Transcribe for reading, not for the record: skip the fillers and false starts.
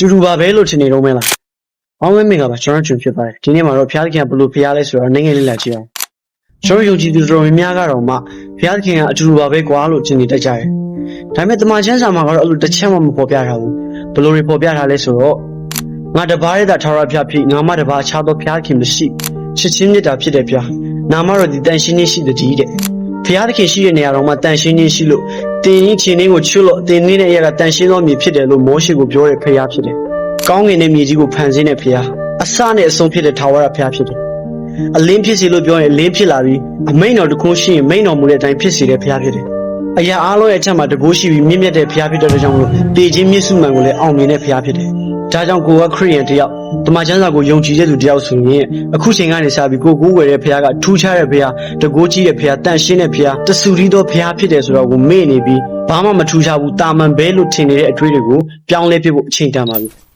တူတူပါပဲလို့ထင်နေတော့မဲလား။အောင်မဲမင်္ဂလာပါကျွန်တော်ကျွန်းဖြစ်ပါတယ်။ဒီနေ့မှာတော့ဖျားသခင်ဘလို့ဖျားလဲဆိုတော့နိုင်ငံလေးလာကြည့်အောင်။ကျွန်တော်ယုံကြည်သူတော်များကတော့မှဖျားသခင်ကအတူတူပါပဲကွာလို့ထင်နေတတ်ကြတယ်။ဒါပေမဲ့တမန်ကျမ်းစာမှာကတော့အဲ့လိုတစ်ချက်မှမပေါ်ပြထားဘူး။ဘလို့တွေပေါ်ပြထားလဲဆိုတော့ငါတပါးရဲ့သာထာဝရဘုရားဖြစ်ငါမှတပါးအခြားသောဘုရားခင်မရှိချစ်ချင်းမြတ်တာဖြစ်တယ်ဗျာ။နာမတော်ဒီတန်ရှင်းခြင်းရှိတဲ့ဒီတဲ့။ဘုရားသခင်ရှိတဲ့နေရာတော်မှာတန်ရှင်းခြင်းရှိလို့တင်ရင်ချင်းလေးကိုချွတ်လို့တင်နေတဲ့အရာကတန်ရှင်းသောမြေဖြစ်တယ်လို့မောရှေကိုပြောတဲ့ဘုရားဖြစ်တယ်။ကောင်းကင်နဲ့မြေကြီးကိုဖန်ဆင်းတဲ့ဘုရားအစနဲ့အဆုံးဖြစ်တဲ့ထာဝရဘုရားဖြစ်တယ်။အလင်းဖြစ်စီလို့ပြောရင်အလင်းဖြစ်လာပြီးအမိန်တော်တစ်ခုရှိရင်မိန်တော်မူတဲ့အတိုင်းဖြစ်စီတဲ့ဘုရားဖြစ်တယ်။အရာအားလုံးရဲ့အချက်မှာတကိုးရှိပြီးမြင့်မြတ်တဲ့ဘုရားဖြစ်တဲ့ကြောင့်မလို့တည်ခြင်းမြင့်စုမှန်ကိုလည်းအောင်မြင်တဲ့ဘုရားဖြစ်တယ်။ဒါကြောင့်ကိုကခရစ်ယာန်တယောက်တမန်ကျမ်းစာကိုယုံကြည်တဲ့သူတယောက်ဆိုရင်အခုချိန်ကနေစပြီးကိုကိုးကွယ်တဲ့ဘုရားကထူးခြားတဲ့ဘုရားတကိုးကြီးတဲ့ဘုရားတန်ရှင်းတဲ့ဘုရားတဆူရီသောဘုရားဖြစ်တယ်ဆိုတော့ကိုမေ့နေပြီးဘာမှမထူးခြားဘူးတာမန်ပဲလို့ထင်နေတဲ့အတွေ့အကြုံကိုပြောင်းလဲပြဖို့အချိန်တန်ပါပြီ။